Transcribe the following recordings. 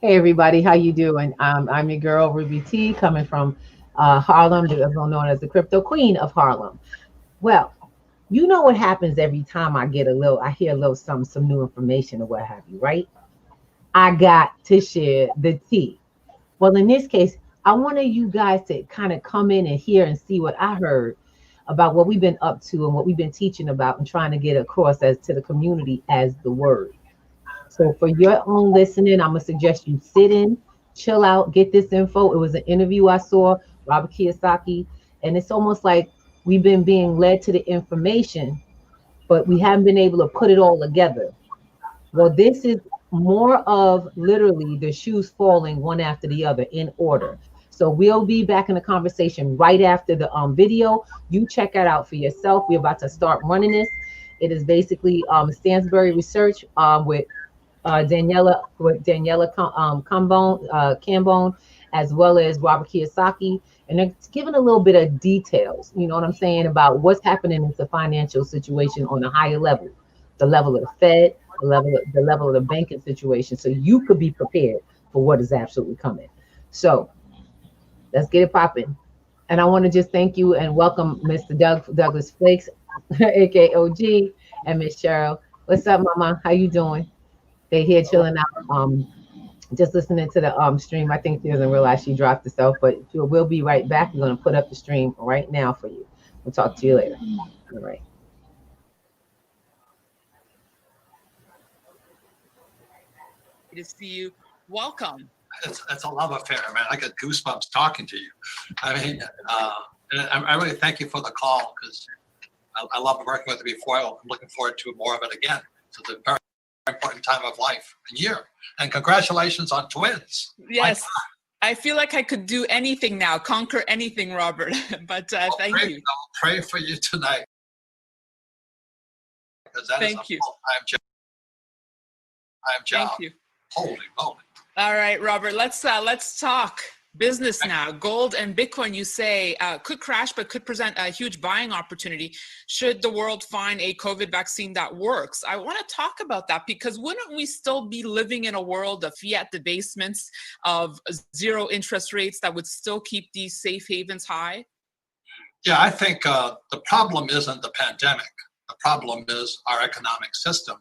Hey everybody, how you doing? I'm your girl Ruby T, coming from Harlem, also known as the Crypto Queen of Harlem. Well, you know what happens every time I hear a little some new information or what have you, right? I got to share the tea. Well, in this case, I wanted you guys to kind of come in and hear and see what I heard about what we've been up to and what we've been teaching about and trying to get across as to the community as the word. So for your own listening, I'm gonna suggest you sit in, chill out, get this info. It was an interview I saw, Robert Kiyosaki, and it's almost like we've been being led to the information, but we haven't been able to put it all together. Well, this is more of literally the shoes falling one after the other in order. So we'll be back in the conversation right after the video. You check it out for yourself. We're about to start running this. It is basically Stansbury Research with Daniela Cambone, as well as Robert Kiyosaki, and they're giving a little bit of details. You know what I'm saying about what's happening in the financial situation on a higher level, the level of the Fed, the level of the banking situation, so you could be prepared for what is absolutely coming. So let's get it popping. And I want to just thank you and welcome Mr. Douglas Flakes, aka OG, and Miss Cheryl. What's up, Mama? How you doing? They here chilling out, just listening to the stream. I think she doesn't realize she dropped herself, but we'll be right back. We're gonna put up the stream right now for you. We'll talk to you later. All right. To see you. Welcome. It's a love affair, man. I get goosebumps talking to you. I mean, I really thank you for the call because I love working with you before. I'm looking forward to more of it again. So it's a very important time of life and year. And congratulations on twins. Yes. I feel like I could do anything now, conquer anything, Robert. But thank you. I'll pray for you tonight. Because that thank is a you. full-time job. Thank you. Holy moly. All right, Robert, let's talk business now. Gold and Bitcoin, you say, could crash, but could present a huge buying opportunity should the world find a COVID vaccine that works. I want to talk about that because wouldn't we still be living in a world of fiat debastements, of zero interest rates that would still keep these safe havens high? Yeah, I think the problem isn't the pandemic. The problem is our economic system.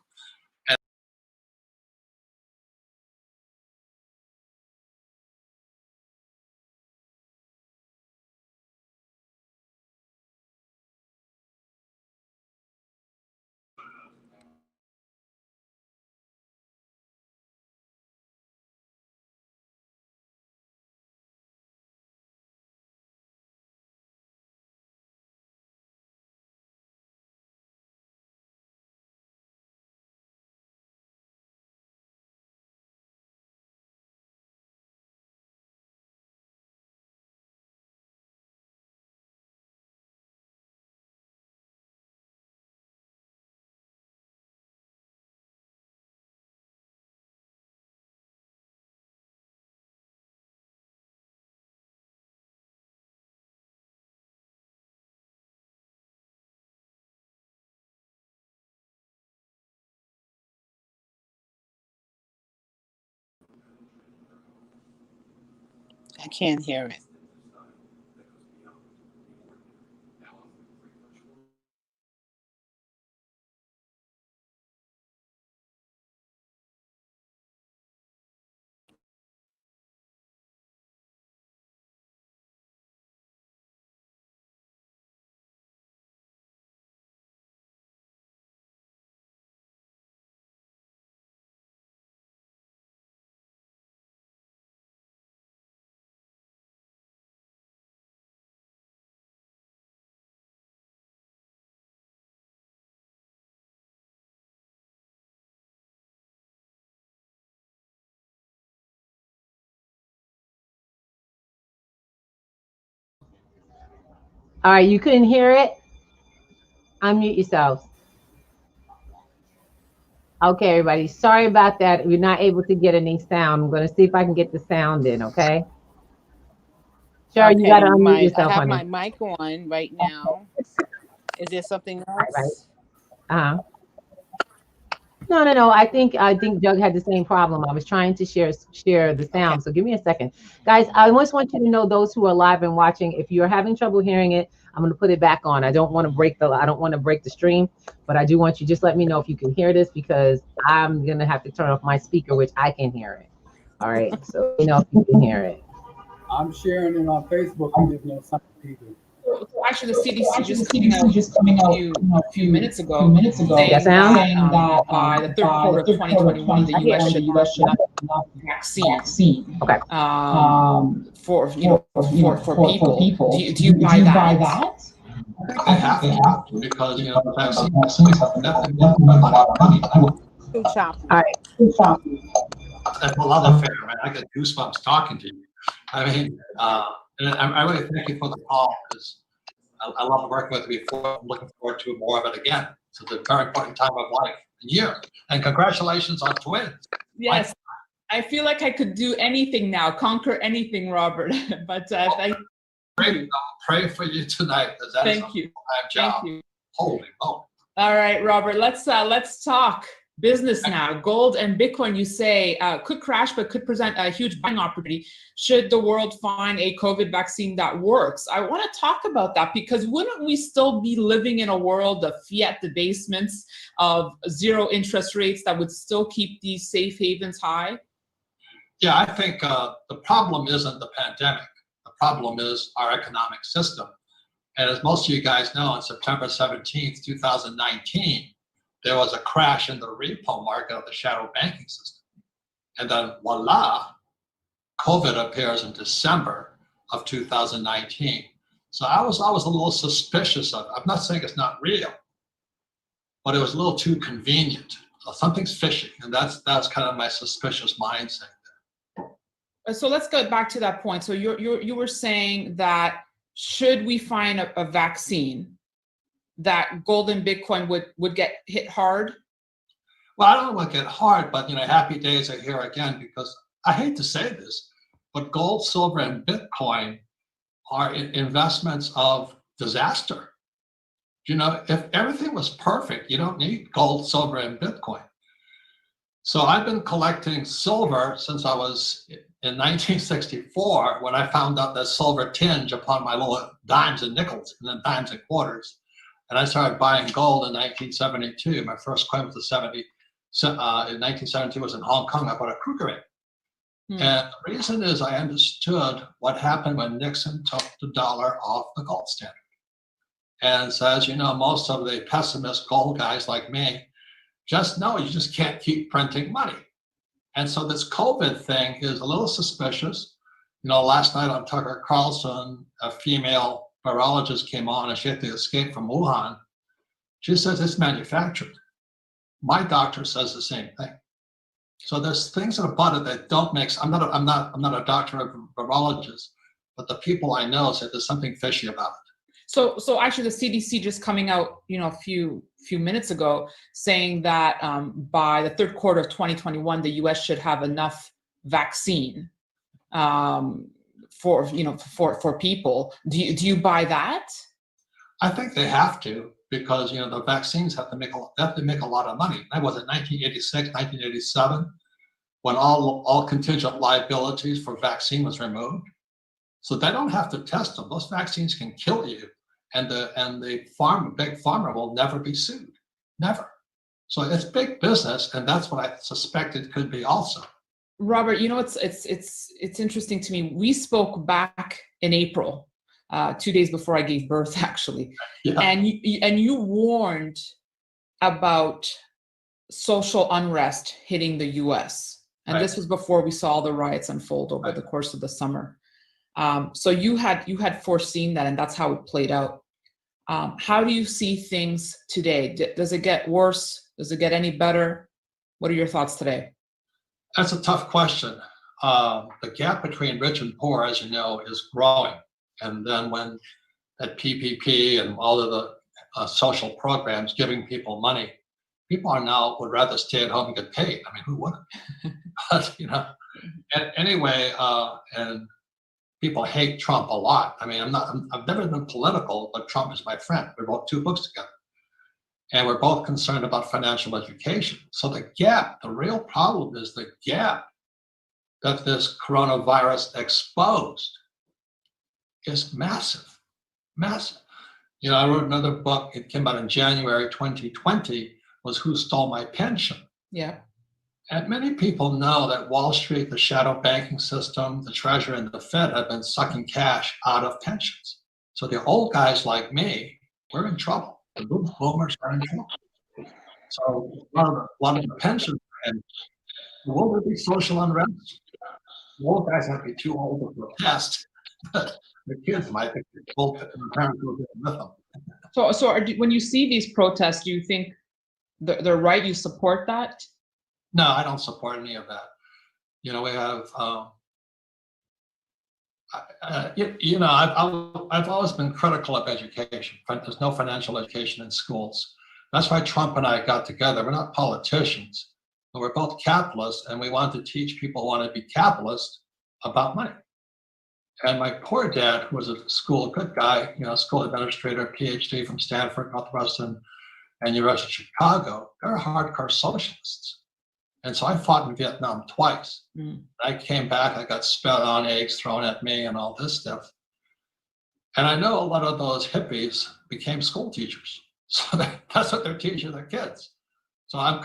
I can't hear it. All right, you couldn't hear it? Unmute yourselves. Okay, everybody. Sorry about that. We're not able to get any sound. I'm going to see if I can get the sound in, okay? Sure, you got to unmute I yourself, have honey. my mic on right now. Is there something else? Right. Uh-huh. No. I think Doug had the same problem. I was trying to share the Okay. sound. So give me a second, guys. I almost want you to know, those who are live and watching, if you're having trouble hearing it, I'm going to put it back on. I don't want to break the stream, but I do want you, just let me know if you can hear this, because I'm going to have to turn off my speaker, which I can hear it. All right. So if you can hear it. I'm sharing it on Facebook and giving it some people. So actually, the CDC just coming out a few minutes ago, That saying sound? that by the third quarter of 2021, the U.S. should have enough vaccine Okay. for people. Do you buy that? I think they have to because the vaccines have definitely worth a lot of money. Too choppy. All right. That's a lot of fair, man. I get goosebumps talking to you. I mean, and I really thank you for the call because I love working with you before. I'm looking forward to more of it again. So it's a very important time of life and year. And congratulations on twins. Yes. I feel like I could do anything now, conquer anything, Robert. But thank you. Pray for you tonight because that is a Thank you. full-time job. Thank you. Holy moly. All right, Robert, let's talk business now. Gold and Bitcoin, you say, could crash, but could present a huge buying opportunity should the world find a COVID vaccine that works. I want to talk about that because wouldn't we still be living in a world of fiat debasements, of zero interest rates that would still keep these safe havens high? Yeah, I think the problem isn't the pandemic. The problem is our economic system. And as most of you guys know, on September 17th, 2019, there was a crash in the repo market of the shadow banking system. And then voila, COVID appears in December of 2019. So I was always a little suspicious of it. I'm not saying it's not real, but it was a little too convenient. Something's fishy, and that's kind of my suspicious mindset. So let's go back to that point. So you were saying that should we find a vaccine, that gold and Bitcoin would get hit hard? Well, I don't know what get hard, but happy days are here again because I hate to say this, but gold, silver, and Bitcoin are investments of disaster. If everything was perfect, you don't need gold, silver, and Bitcoin. So I've been collecting silver since I was in 1964 when I found out that silver tinge upon my little dimes and nickels and then dimes and quarters. And I started buying gold in 1972. My first coin was in 1972 was in Hong Kong. I bought a Kruger rate. And the reason is I understood what happened when Nixon took the dollar off the gold standard. And so, as you know, most of the pessimist gold guys like me just know you just can't keep printing money. And so this COVID thing is a little suspicious. Last night on Tucker Carlson, a female virologist came on and she had to escape from Wuhan. She says it's manufactured. My doctor says the same thing. So there's things about it that don't make sense. I'm not a doctor of virologist, but the people I know said there's something fishy about it. So actually, the CDC just coming out, a few minutes ago, saying that by the third quarter of 2021, the U.S. should have enough vaccine for people. Do you buy that? I think they have to because the vaccines have to make a lot of money. That was in 1986, 1987, when all contingent liabilities for vaccine was removed. So they don't have to test them. Those vaccines can kill you. And the big pharma will never be sued, never. So it's big business, and that's what I suspect it could be also. Robert, it's interesting to me. We spoke back in April, 2 days before I gave birth, actually, yeah. and you warned about social unrest hitting the U.S. And This was before we saw the riots unfold over the course of the summer. So you had foreseen that, and that's how it played out. How do you see things today? Does it get worse? Does it get any better? What are your thoughts today? That's a tough question. The gap between rich and poor, as you know, is growing. And then when that PPP and all of the social programs giving people money, people are now would rather stay at home and get paid. I mean, who wouldn't? But anyway, and people hate Trump a lot. I mean, I've never been political, but Trump is my friend. We wrote 2 books together. And we're both concerned about financial education. So the gap, the real problem is the gap that this coronavirus exposed is massive, massive. You know, I wrote another book, it came out in January 2020, was Who Stole My Pension? Yeah. And many people know that Wall Street, the shadow banking system, the Treasury, and the Fed have been sucking cash out of pensions. So the old guys like me, we're in trouble. The boomers are in trouble. So a lot of the pensions, and will there be social unrest? The old guys might be too old to protest, but the kids might be old, and the parents will get with them. When you see these protests, do you think they're right? You support that? No, I don't support any of that. You know, we have, you know, I've always been critical of education. There's no financial education in schools. That's why Trump and I got together. We're not politicians, but we're both capitalists, and we want to teach people who want to be capitalists about money. And my poor dad, who was a good guy, you know, school administrator, PhD from Stanford, Northwestern, and University of Chicago, they're hardcore socialists. And so I fought in Vietnam twice. I came back, I got spat on, eggs thrown at me, and all this stuff. And I know a lot of those hippies became school teachers. So that's what they're teaching their kids. So I'm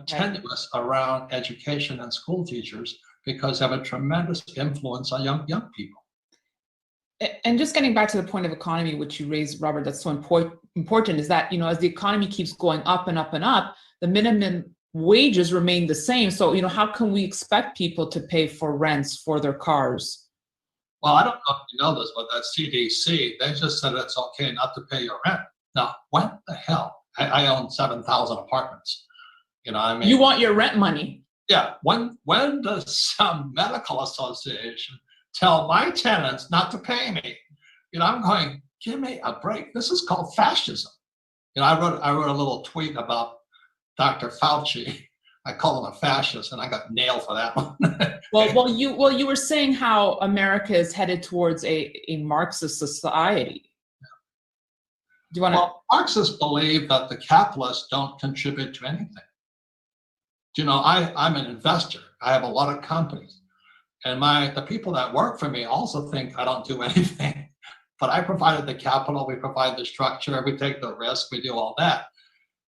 tenuous around education and school teachers because they have a tremendous influence on young people. And just getting back to the point of economy, which you raised, Robert, that's so important, is that, you know, as the economy keeps going up and up and up, the minimum wages remain the same. So, you know, how can we expect people to pay for rents for their cars? Well, I don't know if you know this, but that CDC, they just said it's okay not to pay your rent. Now, when the hell? I own 7,000 apartments. You know, I mean, you want your rent money. Yeah. When does some medical association tell my tenants not to pay me? You know, I'm going, give me a break. This is called fascism. You know, I wrote a little tweet about Dr. Fauci. I call him a fascist, and I got nailed for that one. well, you were saying how America is headed towards a Marxist society. Do you want to? Well, Marxists believe that the capitalists don't contribute to anything. You know, I'm an investor. I have a lot of companies, and the people that work for me also think I don't do anything. But I provided the capital, we provide the structure, we take the risk, we do all that.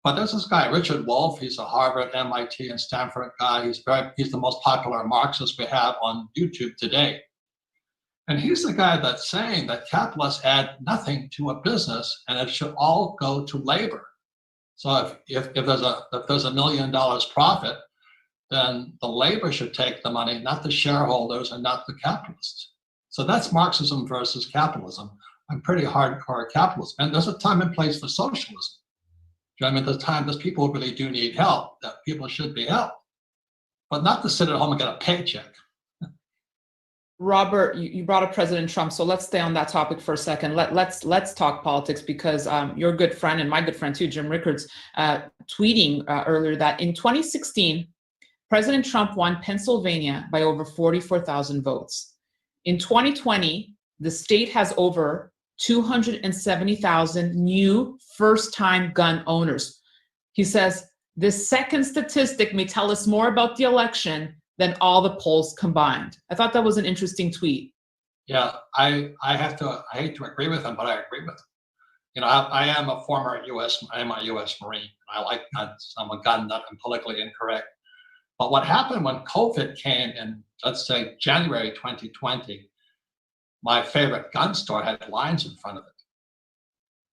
But there's this guy, Richard Wolff. He's a Harvard, MIT, and Stanford guy. He's the most popular Marxist we have on YouTube today. And he's the guy that's saying that capitalists add nothing to a business, and it should all go to labor. So if there's $1 million profit, then the labor should take the money, not the shareholders and not the capitalists. So that's Marxism versus capitalism. I'm pretty hardcore capitalist, and there's a time and place for socialism. I mean, there's people who really do need help, that people should be helped, but not to sit at home and get a paycheck. Robert, you brought up President Trump, so let's stay on that topic for a second. Let's talk politics, because your good friend and my good friend too, Jim Rickards, tweeting earlier that in 2016, President Trump won Pennsylvania by over 44,000 votes. In 2020, the state has over 270,000 new first-time gun owners. He says, this second statistic may tell us more about the election than all the polls combined. I thought that was an interesting tweet. Yeah, I hate to agree with him, but I agree with him. You know, I am a U.S. Marine. I like guns. I'm a gun nut. I'm politically incorrect. But what happened when COVID came in, let's say January 2020, my favorite gun store had lines in front of it.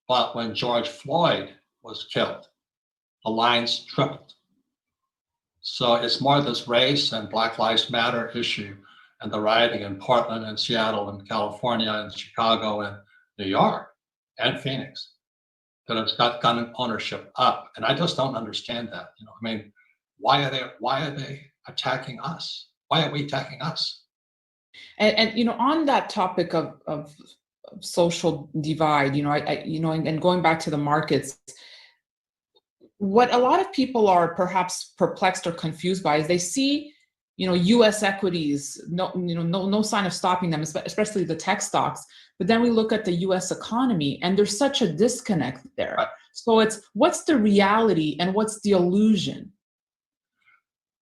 But when George Floyd was killed, the lines tripled. So it's more this race and Black Lives Matter issue and the rioting in Portland and Seattle and California and Chicago and New York and Phoenix that has got gun ownership up. And I just don't understand that. You know, I mean, why are they attacking us? Why are we attacking us? And you know, on that topic of social divide, you know, and going back to the markets, what a lot of people are perhaps perplexed or confused by is they see, you know, U.S. equities, no sign of stopping them, especially the tech stocks. But then we look at the U.S. economy, and there's such a disconnect there. Right. So it's what's the reality and what's the illusion?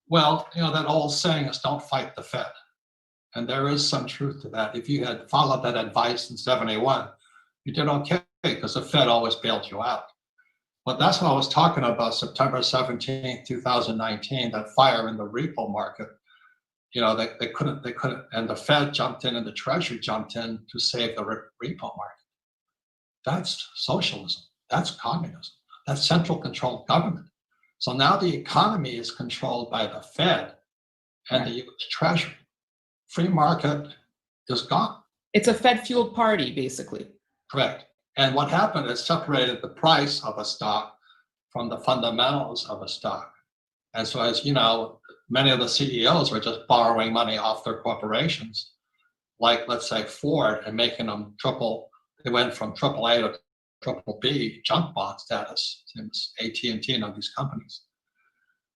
Well, that old saying is don't fight the Fed. And there is some truth to that. If you had followed that advice in 71, you did okay because the Fed always bailed you out. But that's what I was talking about September 17th, 2019, that fire in the repo market. They couldn't, and the Fed jumped in and the Treasury jumped in to save the repo market. That's socialism. That's communism. That's central controlled government. So now the economy is controlled by the Fed and the US Treasury. Free market is gone. It's a Fed-fueled party, basically. Correct. And what happened is separated the price of a stock from the fundamentals of a stock. And so, as you know, many of the CEOs were just borrowing money off their corporations, like let's say Ford, and making them they went from AAA to triple B junk bond status, same as AT&T and all these companies.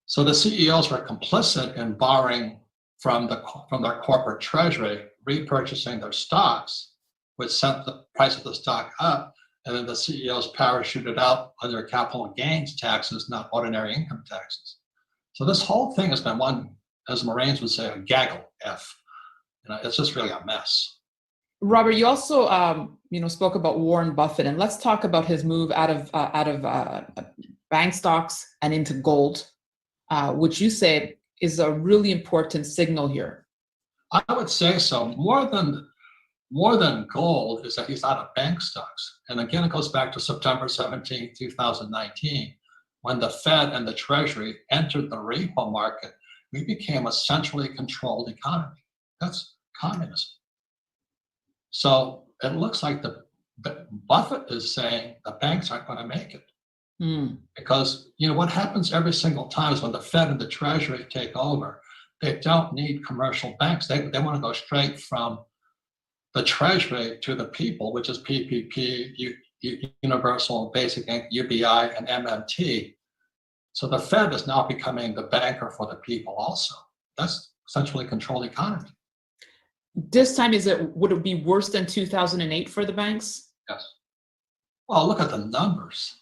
So the CEOs were complicit in borrowing from their corporate treasury, repurchasing their stocks, which sent the price of the stock up, and then the CEOs parachuted out under capital gains taxes, not ordinary income taxes. So this whole thing has been one, as Marines would say, a gaggle F. It's just really a mess. Robert, you also spoke about Warren Buffett, and let's talk about his move out of bank stocks and into gold, which you said is a really important signal here. I would say so. More than gold is that he's out of bank stocks. And again, it goes back to September 17, 2019, when the Fed and the Treasury entered the repo market. We became a centrally controlled economy. That's communism. So it looks like Buffett is saying the banks aren't going to make it. Because what happens every single time is when the Fed and the Treasury take over, they don't need commercial banks. They want to go straight from the Treasury to the people, which is PPP, Universal Basic Income, UBI, and MMT. So the Fed is now becoming the banker for the people also. That's centrally controlled economy. This time, would it be worse than 2008 for the banks? Yes. Well, look at the numbers.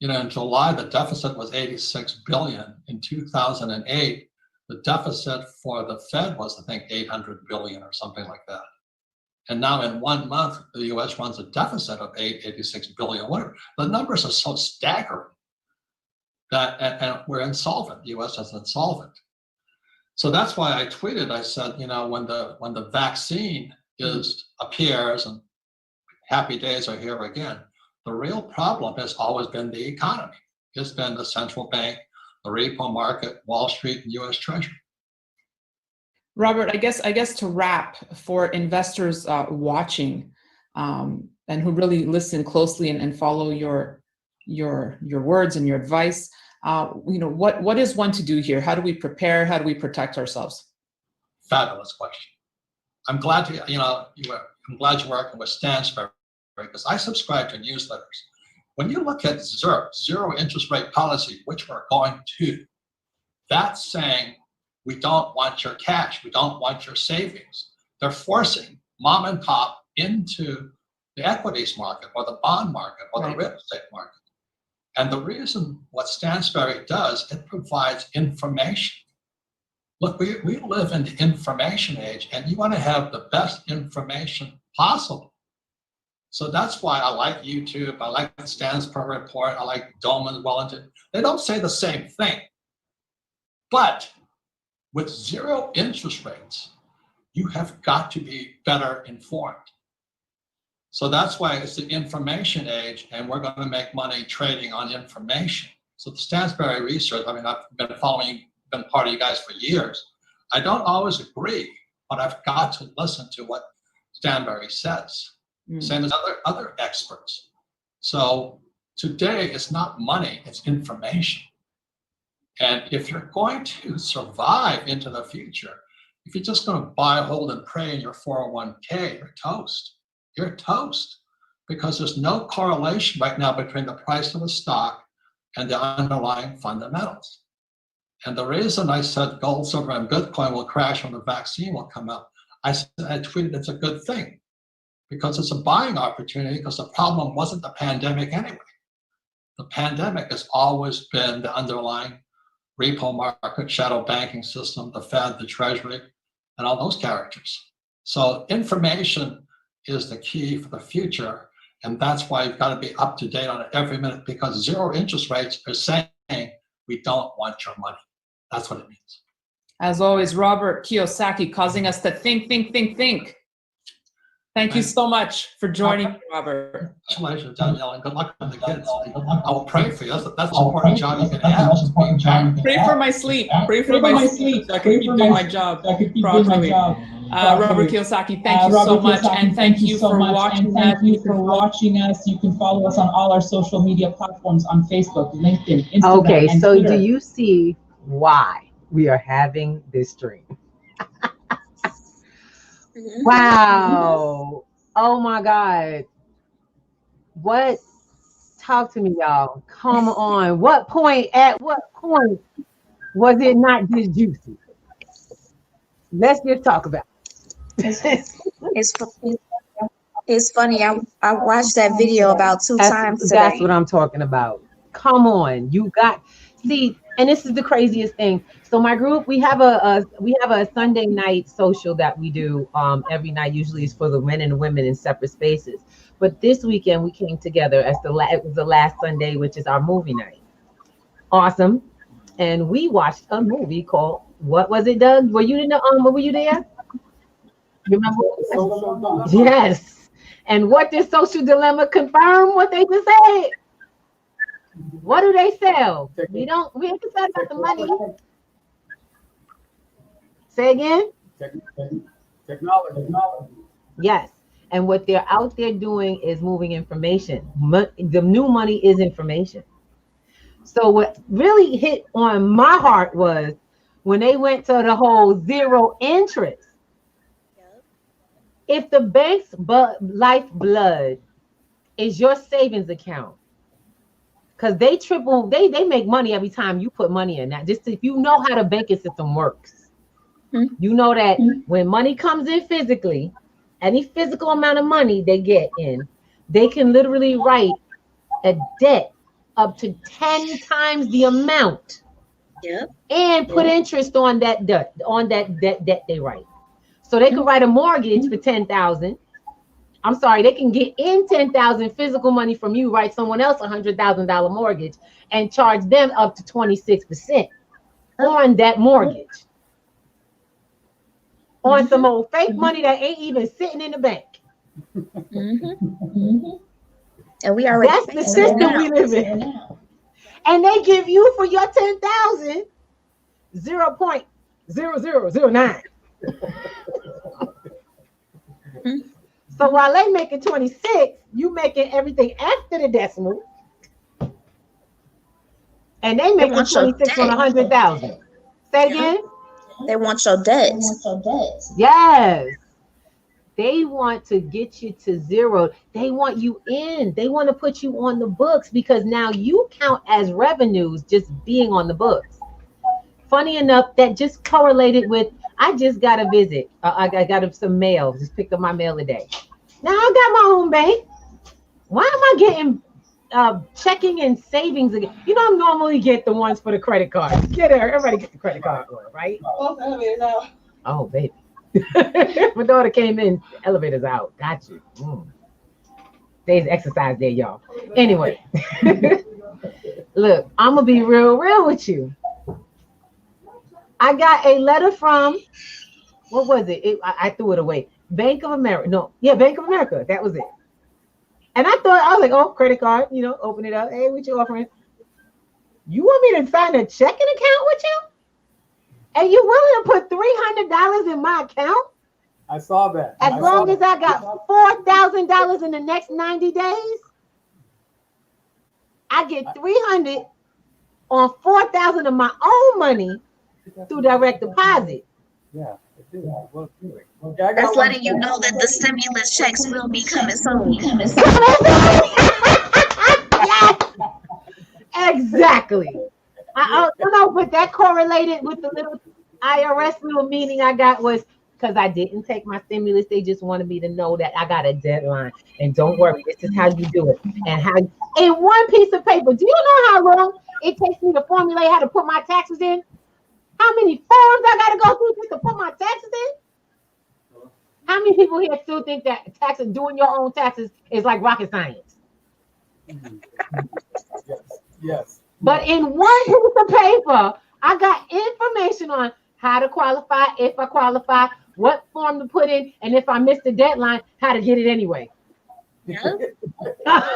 In July, the deficit was 86 billion. In 2008, the deficit for the Fed was, I think, 800 billion or something like that. And now in 1 month, the US runs a deficit of 86 billion. The numbers are so staggering that, and we're insolvent. The US is insolvent. So that's why I tweeted, I said, when the vaccine appears and happy days are here again, the real problem has always been the economy. It's been the central bank, the repo market, Wall Street, and US Treasury. Robert, I guess to wrap, for investors watching and who really listen closely and follow your words and your advice, what is one to do here? How do we prepare? How do we protect ourselves? Fabulous question. I'm glad I'm glad you're working with Stansberry, because I subscribe to newsletters. When you look at zero interest rate policy, which we're going to, that's saying we don't want your cash, we don't want your savings. They're forcing mom and pop into the equities market or the bond market or the real estate market. And the reason what Stansberry does, it provides information. Look, we live in the information age, and you want to have the best information possible. So that's why I like YouTube, I like the Stansberry report, I like Dolman Wellington. They don't say the same thing. But with zero interest rates, you have got to be better informed. So that's why it's the information age, and we're going to make money trading on information. So the Stansberry research, I've been part of you guys for years. I don't always agree, but I've got to listen to what Stansberry says. Same as other experts. So today it's not money, it's information. And if you're going to survive into the future, if you're just going to buy, hold, and pray in your 401k, you're toast. You're toast, because there's no correlation right now between the price of the stock and the underlying fundamentals. And the reason I said gold, silver, and Bitcoin will crash when the vaccine will come out, I tweeted it's a good thing, because it's a buying opportunity, because the problem wasn't the pandemic anyway. The pandemic has always been the underlying repo market, shadow banking system, the Fed, the Treasury, and all those characters. So information is the key for the future. And that's why you've got to be up to date on it every minute, because zero interest rates are saying we don't want your money. That's what it means. As always, Robert Kiyosaki causing us to think. Thank you so much for joining me, Robert. Congratulations, Danielle, and good luck with the kids. I will pray for you. That's the important job you can have. Is being a parent. Pray for my sleep. Pray for my sleep so I can keep doing my job properly. Robert Kiyosaki, thank you so much, and thank you for watching us. You can follow us on all our social media platforms on Facebook, LinkedIn, Instagram, Okay, and so Twitter. do you see why we are having this stream? Wow. Oh my God. What? Talk to me, y'all. Come on. At what point was it not this juicy? Let's just talk about it. It's funny. I watched that video about two times today. That's what I'm talking about. Come on. See, and this is the craziest thing. So my group, we have a Sunday night social that we do every night. Usually it's for the men and the women in separate spaces. But this weekend we came together it was the last Sunday, which is our movie night. Awesome. And we watched a movie called, what was it, Doug? Were you were you there? You remember? Yes. And what did Social Dilemma confirm what they just said? What do they sell? We have to say about the money. Say again? Technology. Yes. And what they're out there doing is moving information. The new money is information. So what really hit on my heart was when they went to the whole zero interest. If the bank's lifeblood is your savings account, because they make money every time you put money in that. Just if you know how the banking system works, you know that when money comes in physically, any physical amount of money they get in, they can literally write a debt up to 10 times the amount, and put interest on that debt they write. So they could write a mortgage for $10,000. I'm sorry, they can get in $10,000 physical money from you, write someone else $100,000 mortgage, and charge them up to 26% on that mortgage. On some old fake money that ain't even sitting in the bank. And we already That's the system we live in. And they give you for your 10,000 0.0009. So while they making 26, you making everything after the decimal, and they making 26 on 100,000. Say again. They want your debt. Yes. They want to get you to zero. They want you in. They want to put you on the books because now you count as revenues just being on the books. Funny enough, that just correlated with, I just got a visit. I got some mail. Just picked up my mail today. Now I got my own bank. Why am I getting checking and savings again? You know, I normally get the ones for the credit card. Everybody get the credit card one, right? Oh, baby. My daughter came in, elevator's out. Got you. There's exercise there, y'all. Anyway, look, I'm gonna be real with you. I got a letter from, what was it? I threw it away. Bank of America. No, yeah, Bank of America. That was it. And I was like, oh, credit card, open it up. Hey, what you offering? You want me to sign a checking account with you? And you willing to put $300 in my account? I saw that. As long as I got $4,000 in the next 90 days, I get $300 on $4,000 of my own money through direct deposit. Yeah. That's letting you know that the stimulus checks will be coming soon. Yes, exactly. I know, but that correlated with the little IRS little meeting I got was because I didn't take my stimulus. They just wanted me to know that I got a deadline. And don't worry, this is how you do it. And how in one piece of paper, do you know how long it takes me to formulate how to put my taxes in? How many forms I got to go through just to put my taxes in? How many people here still think that taxes, doing your own taxes, is like rocket science? Yes. Yes. But in one piece of paper, I got information on how to qualify, if I qualify, what form to put in, and if I miss the deadline, how to get it anyway. Yeah. I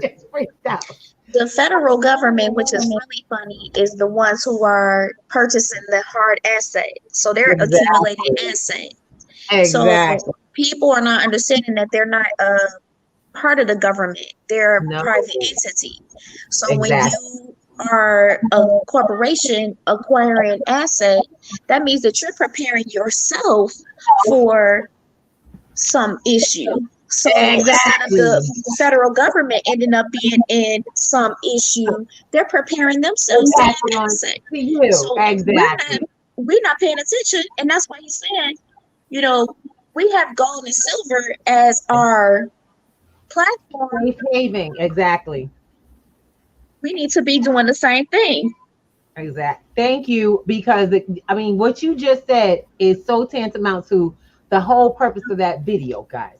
just freaked out. The federal government, which is really funny, is the ones who are purchasing the hard asset. So they're accumulating asset. Exactly. So people are not understanding that they're not part of the government. They're a private entity. So when you are a corporation acquiring asset, that means that you're preparing yourself for some issue. So instead of the federal government ending up being in some issue, they're preparing themselves to have asset. So we're not paying attention, and that's why he's saying, you know, we have gold and silver as our platform. Safe haven, exactly. We need to be doing the same thing. Exactly. Thank you, because I mean, what you just said is so tantamount to the whole purpose of that video, guys.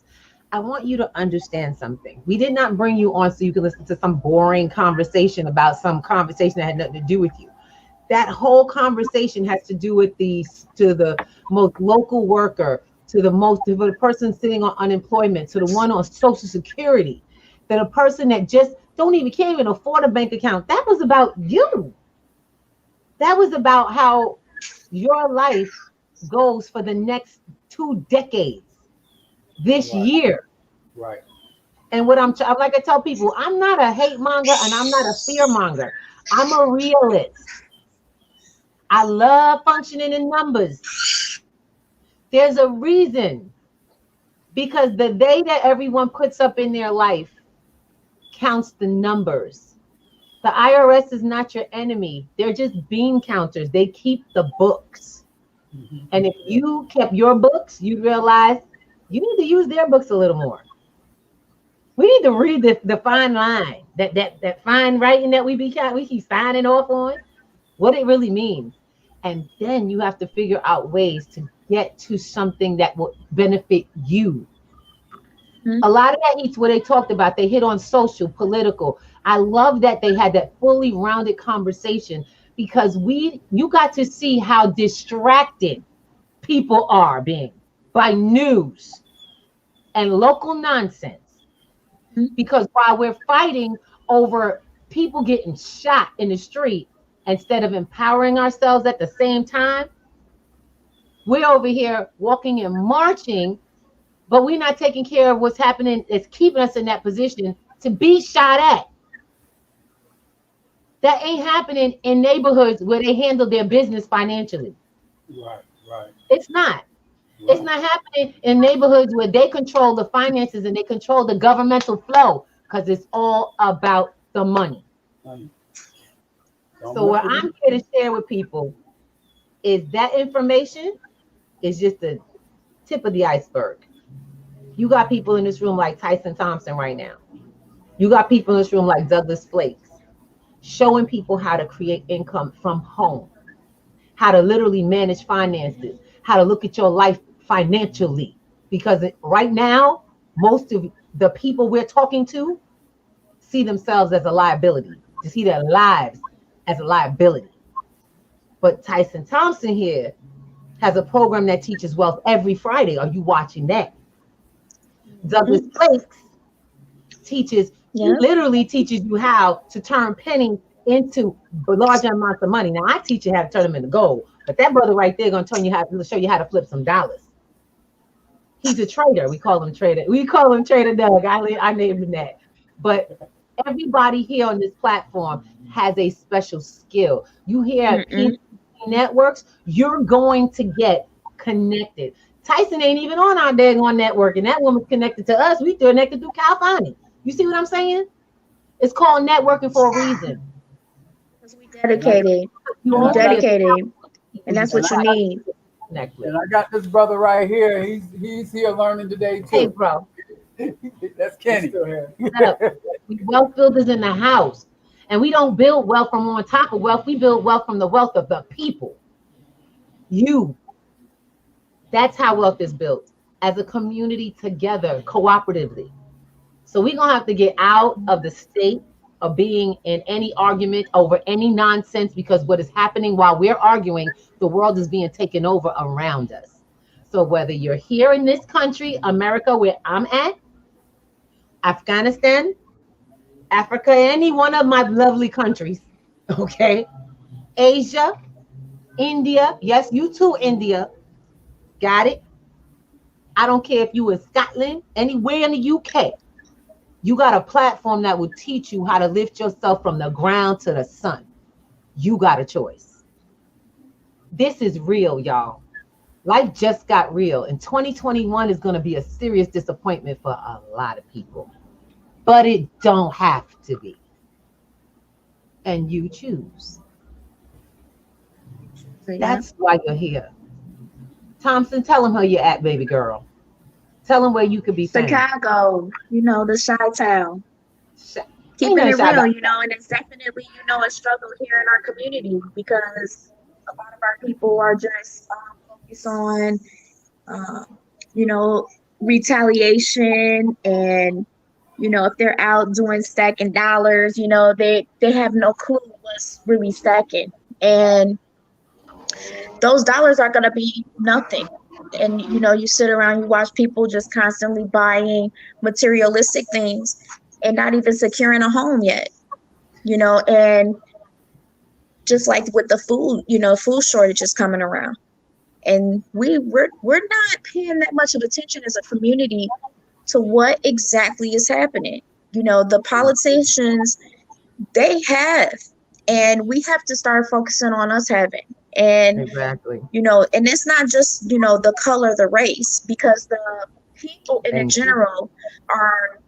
I want you to understand something. We did not bring you on so you can listen to some boring conversation about some conversation that had nothing to do with you. That whole conversation has to do with the most local worker, to the person sitting on unemployment, to the one on Social Security, to the person that just can't even afford a bank account. That was about you. That was about how your life goes for the next 2 decades. This year. Right. And what like I tell people, I'm not a hate monger and I'm not a fear monger. I'm a realist. I love functioning in numbers. There's a reason, because the day that everyone puts up in their life counts the numbers. The IRS is not your enemy. They're just bean counters. They keep the books. And if you kept your books, you realize you need to use their books a little more. We need to read the fine line, that fine writing that we keep signing off on, what it really means. And then you have to figure out ways to get to something that will benefit you. A lot of that eats what they talked about. They hit on social, political. I love that they had that fully rounded conversation, because you got to see how distracted people are being by news and local nonsense. Because while we're fighting over people getting shot in the street, instead of empowering ourselves at the same time, we're over here walking and marching, but we're not taking care of what's happening. It's keeping us in that position to be shot at. That ain't happening in neighborhoods where they handle their business financially. Right. It's not. It's not happening in neighborhoods where they control the finances and they control the governmental flow, because it's all about the money. So what I'm here to share with people is that information is just the tip of the iceberg. You got people in this room like Tyson Thompson right now. You got people in this room like Douglas Flakes, showing people how to create income from home, how to literally manage finances, how to look at your life financially. Because right now, most of the people we're talking to see themselves as a liability, to see their lives as a liability. But Tyson Thompson here has a program that teaches wealth every Friday. Are you watching that? Douglas Flakes literally teaches you how to turn pennies into large amounts of money. Now, I teach you how to turn them into gold, but that brother right there gonna show you how to flip some dollars. He's a trader. We call him Trader. We call him Trader Doug. I named him that. But everybody here on this platform has a special skill. You hear networks, you're going to get connected. Tyson ain't even on our daggone network, and that woman's connected to us. We connected through California. You see what I'm saying? It's called networking for a reason. Because we dedicated. And that's what you need. Necklace. And I got this brother right here. He's here learning today too. Hey, bro. That's Kenny. Wealth builders in the house. And we don't build wealth from on top of wealth. We build wealth from the wealth of the people. You. That's how wealth is built. As a community together, cooperatively. So we're going to have to get out of the state of being in any argument over any nonsense, because what is happening while we're arguing, the world is being taken over around us. So whether you're here in this country, America, where I'm at, Afghanistan, Africa, any one of my lovely countries, okay? Asia, India, yes, you too, India, got it? I don't care if you in Scotland, anywhere in the UK, you got a platform that will teach you how to lift yourself from the ground to the sun. You got a choice. This is real, y'all. Life just got real, and 2021 is going to be a serious disappointment for a lot of people. But it don't have to be. And you choose. That's why you're here. Thompson, tell them how you're at, baby girl. Tell them where you could be found. Chicago, the Chi-Town. Keeping it real, and it's definitely, a struggle here in our community, because a lot of our people are just focused on, retaliation, and if they're out doing stacking dollars, they have no clue what's really stacking, and those dollars are going to be nothing. And you sit around, you watch people just constantly buying materialistic things and not even securing a home yet, and just like with the food, food shortages coming around, and we're not paying that much of attention as a community to what exactly is happening. The politicians, they have, and we have to start focusing on us having. And exactly, and it's not just the color, the race, because the people in general are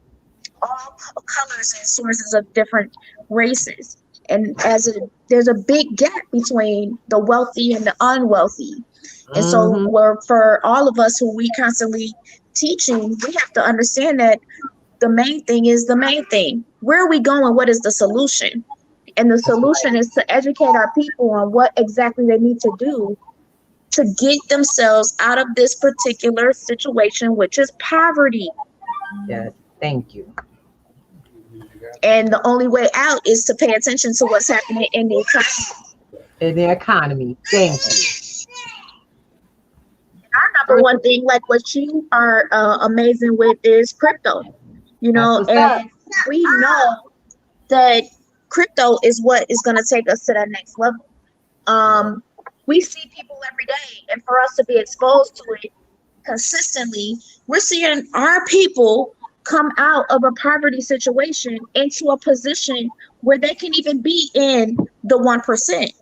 all colors and sources of different races, and there's a big gap between the wealthy and the unwealthy. And so for all of us who we constantly teaching, we have to understand that the main thing is the main thing. Where are we going? What is the solution? And the solution is to educate our people on what exactly they need to do to get themselves out of this particular situation, which is poverty. Yes, thank you. And the only way out is to pay attention to what's happening in the economy. Thank you. Our number one thing, like what you are amazing with, is crypto. And we know that crypto is what is going to take us to that next level. We see people every day, and for us to be exposed to it consistently, we're seeing our people come out of a poverty situation into a position where they can even be in the 1%.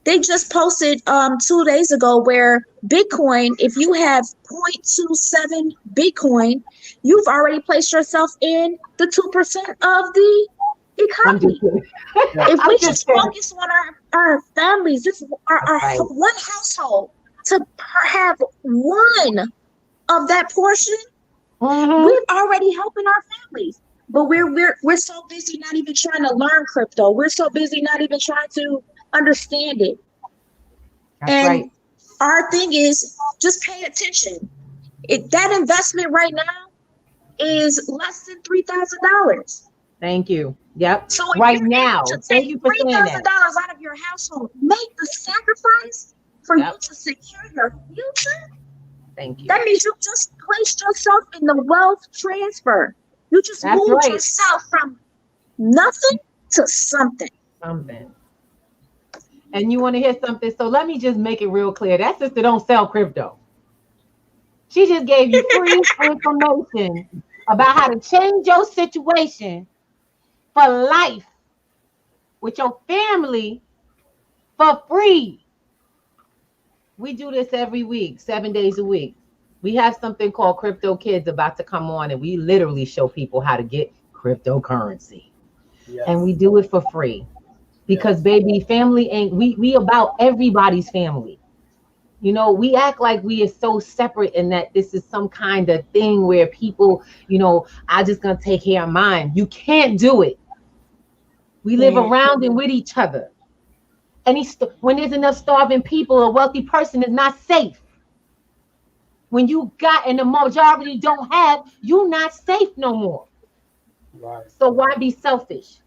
They just posted 2 days ago where Bitcoin, if you have 0.27 Bitcoin, you've already placed yourself in the 2% of the economy. If we just focus on our families, just our one household, to have one of that portion, we're already helping our families. But we're so busy not even trying to learn crypto. We're so busy not even trying to understand it. And our thing is just pay attention. That investment right now is less than $3,000. Thank you. Yep. So right now, thank you for saying that. $3,000 out of your household, make the sacrifice for you to secure your future. Thank you. That means you just placed yourself in the wealth transfer. You just moved yourself from nothing to something. And you want to hear something? So let me just make it real clear. That sister don't sell crypto. She just gave you free information about how to change your situation for life with your family for free. We do this every week, 7 days a week. We have something called Crypto Kids about to come on, and we literally show people how to get cryptocurrency. Yes. And we do it for free because baby, family ain't, we about everybody's family. You know, we act like we are so separate and that this is some kind of thing where people, you know, I just gonna take care of mine. You can't do it. We live around and with each other. And when there's enough starving people, a wealthy person is not safe. When you got and the majority don't have, you're not safe no more. Right. So why be selfish?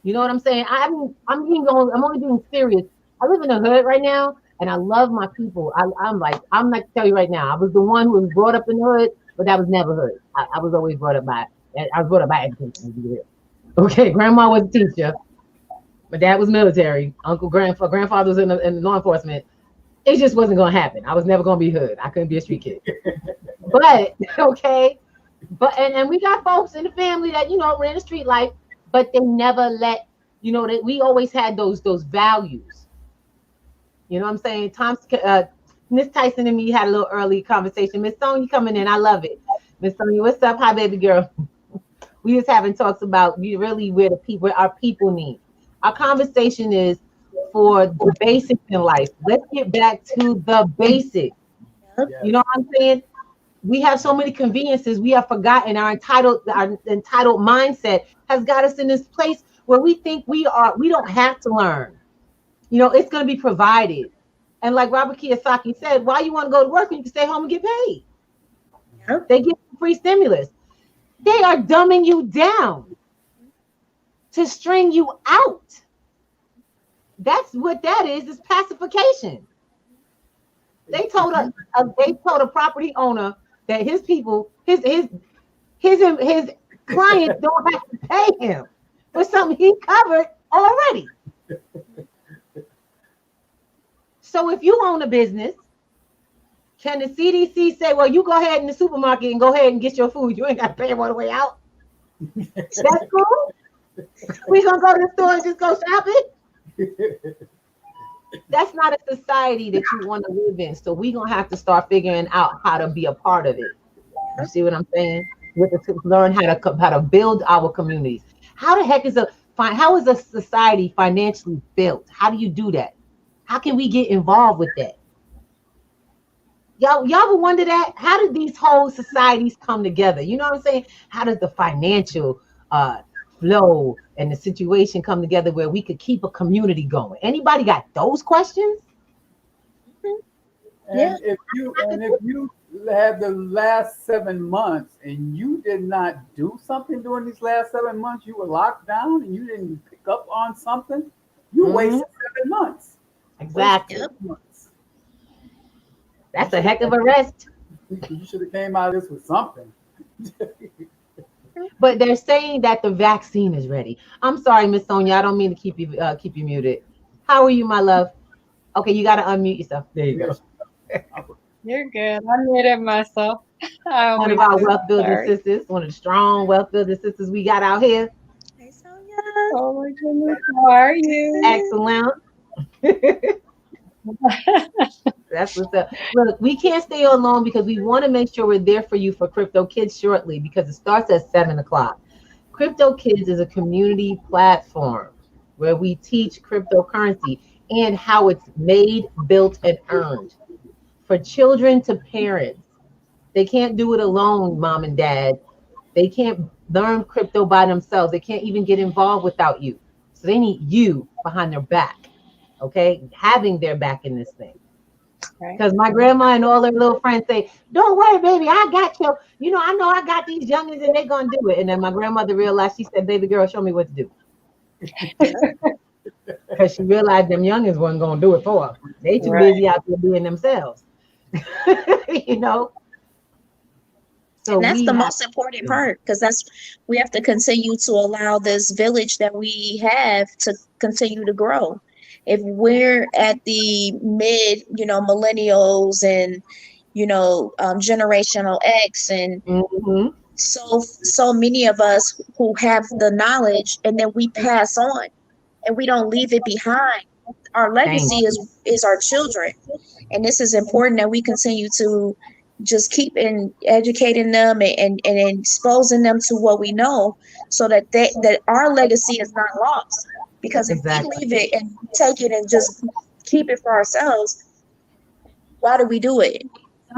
You know what I'm saying? I'm only being serious. I live in a hood right now, and I love my people. I'm like tell you right now, I was the one who was brought up in the hood, but that was never hood. I was always brought up by education. To be real. Okay, grandma was a teacher. My dad was military. Grandfather was in law enforcement. It just wasn't gonna happen. I was never gonna be hood. I couldn't be a street kid. But okay, and we got folks in the family that ran the street life, but they never let that we always had those values. You know what I'm saying? Miss Tyson and me had a little early conversation. Miss Sonia coming in, I love it. Miss Sonia, what's up? Hi, baby girl. We just having talks about really where our people need. Our conversation is for the basics in life. Let's get back to the basics. Yes. You know what I'm saying? We have so many conveniences. We have forgotten our entitled mindset has got us in this place where we think we don't have to learn. It's going to be provided. And like Robert Kiyosaki said, why you want to go to work when you can stay home and get paid? Yep. They give you free stimulus. They are dumbing you down to string you out. That's what that is pacification. They told a property owner that his people, his clients don't have to pay him for something he covered already. So if you own a business, can the CDC say, well, you go ahead in the supermarket and go ahead and get your food. You ain't got to pay them all the way out. That's cool. We gonna go to the store and just go shopping? That's not a society that you want to live in. So we gonna have to start figuring out how to be a part of it. You see what I'm saying? To learn how to build our communities. How the heck is a society financially built? How do you do that? How can we get involved with that? Y'all would wonder that? How did these whole societies come together? You know what I'm saying? How does the financial flow and the situation come together where we could keep a community going? Anybody got those questions? And if you had the last 7 months and you did not do something during these last 7 months, you were locked down and you didn't pick up on something, you wasted 7 months. Exactly. 7 months. That's a heck of a rest. You should have came out of this with something. But they're saying that the vaccine is ready. I'm sorry, Miss Sonia. I don't mean to keep you muted. How are you, my love? Okay, you got to unmute yourself. There you go. You're good. I muted myself. One of our wealth building sisters, one of the strong wealth building sisters we got out here. Hey, Sonia. Oh my goodness. How are you? Excellent. That's what's up. Look, we can't stay on long because we want to make sure we're there for you for Crypto Kids shortly because it starts at 7:00. Crypto Kids is a community platform where we teach cryptocurrency and how it's made, built, and earned for children to parents. They can't do it alone, mom and dad. They can't learn crypto by themselves. They can't even get involved without you. So they need you behind their back. Okay, having their back in this thing. Because my grandma and all her little friends say, don't worry, baby, I got you. I know I got these youngins and they're going to do it. And then my grandmother realized, she said, baby girl, show me what to do. Because she realized them youngins wasn't going to do it for her. They too busy out there being themselves. So and that's the most important part because we have to continue to allow this village that we have to continue to grow. If we're at the mid, millennials and, generational X and so many of us who have the knowledge and then we pass on and we don't leave it behind. Our legacy is our children. And this is important that we continue to just keep educating them and exposing them to what we know so that our legacy is not lost. Because if we leave it and take it and just keep it for ourselves, Why do we do it?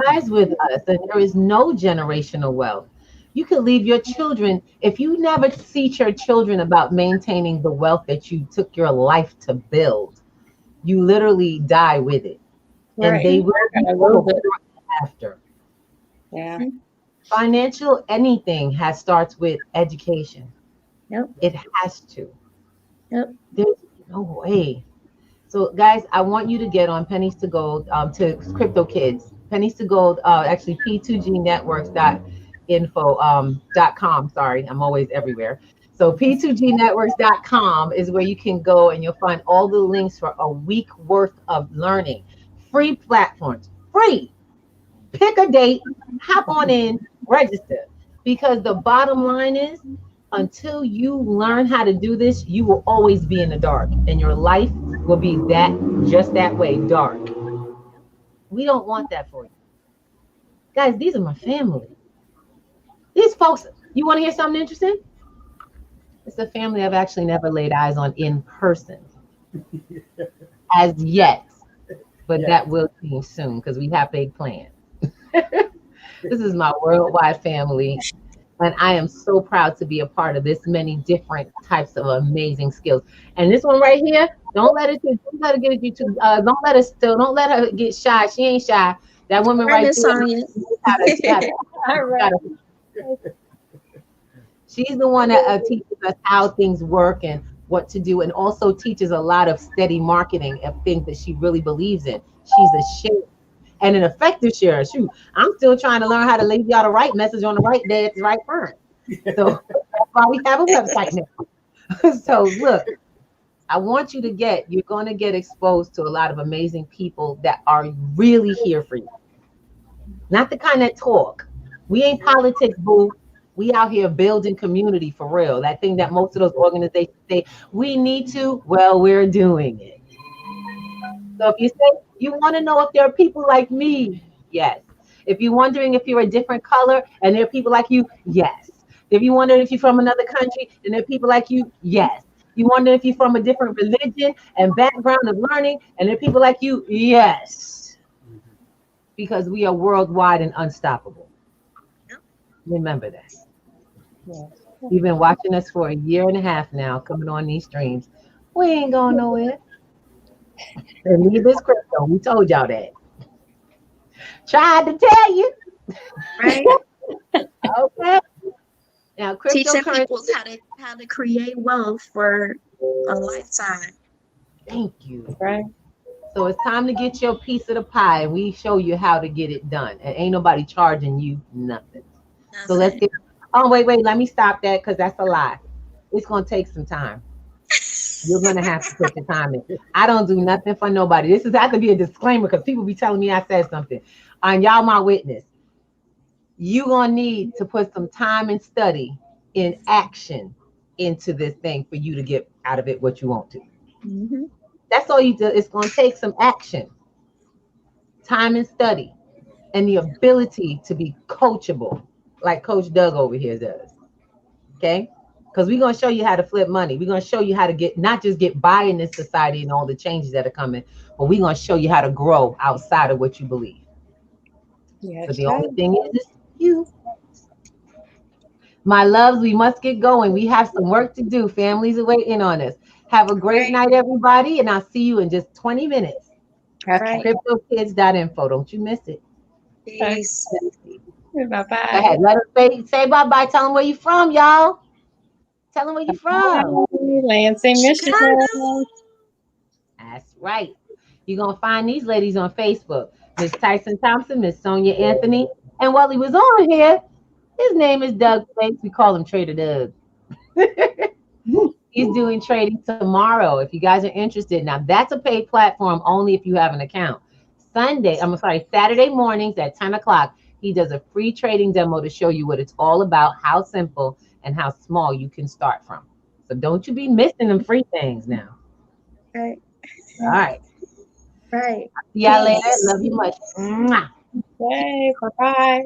Lies with us, and there is no generational wealth. You can leave your children if you never teach your children about maintaining the wealth that you took your life to build. You literally die with it, and Right. they will be I love it. after. Yeah. Financial anything starts with education. Yep. It has to. Yep. There's no way. So, guys, I want you to get on Pennies to Gold to Crypto Kids. Pennies to Gold, actually P2Gnetworks.info .com. Sorry, I'm always everywhere. So P2Gnetworks.com is where you can go and you'll find all the links for a week worth of learning. Free platforms, free. Pick a date, hop on in, register. Because the bottom line is, until you learn how to do this, you will always be in the dark, and your life will be just that way, dark. We don't want that for you. Guys, these are my family. These folks, you want to hear something interesting? It's a family I've actually never laid eyes on in person as yet, but that will change soon because we have big plans. This is my worldwide family, and I am so proud to be a part of this many different types of amazing skills. And this one right here, don't let her get you too. Don't let her get shy. She ain't shy. That woman right Miss there. Sonia. All right. She's the one that teaches us how things work and what to do, and also teaches a lot of steady marketing of things that she really believes in. She's a sharer and an effective sharer. Shoot, I'm still trying to learn how to leave y'all the right message on the right day at the right time. So that's why we have a website now. So look, I want you to you're going to get exposed to a lot of amazing people that are really here for you. Not the kind that talk. We ain't politics, boo. We out here building community for real. That thing that most of those organizations say we need to, well, we're doing it. So if you say you want to know if there are people like me, yes. If you're wondering if you're a different color and there are people like you, yes. If you wonder if you're from another country and there are people like you, yes. You wonder if you're from a different religion and background of learning and there are people like you, yes. Because we are worldwide and unstoppable. Remember that. You've been watching us for a year and a half now, coming on these streams. We ain't going nowhere. And leave this crypto. We told y'all that. Tried to tell you. Right. Okay. Now, Teaching cryptocurrency. people how to create wealth for a lifetime. Thank you. Right. So it's time to get your piece of the pie, and we show you how to get it done. And ain't nobody charging you nothing. So let's get. Oh, wait. Let me stop that because that's a lie. It's going to take some time. You're going to have to put your time in. I don't do nothing for nobody. This has to be a disclaimer because people be telling me I said something. And y'all my witness. You're going to need to put some time and study in action into this thing for you to get out of it what you want to. Mm-hmm. That's all you do. It's going to take some action, time and study, and the ability to be coachable like Coach Doug over here does. Okay? Because we're going to show you how to flip money. We're going to show you how to not just get by in this society and all the changes that are coming, but we're going to show you how to grow outside of what you believe. Yes, but the only thing is you. My loves, we must get going. We have some work to do. Families are waiting on us. Have a great night, everybody, and I'll see you in just 20 minutes. Okay. CryptoKids.info. Don't you miss it. Peace. Bye-bye. Go ahead. Let us say bye-bye. Tell them where you from, y'all. Tell them where you from. Lansing, Michigan. That's right. You're going to find these ladies on Facebook. Miss Tyson Thompson, Miss Sonia Anthony. And while he was on here, his name is Doug Fakes. We call him Trader Doug. He's doing trading tomorrow. If you guys are interested. Now, that's a paid platform only if you have an account. Saturday mornings at 10 o'clock, he does a free trading demo to show you what it's all about, how simple and how small you can start from. So don't you be missing them free things now. Right. All right. Right. See y'all later. Love you much. Mwah. Okay, bye-bye.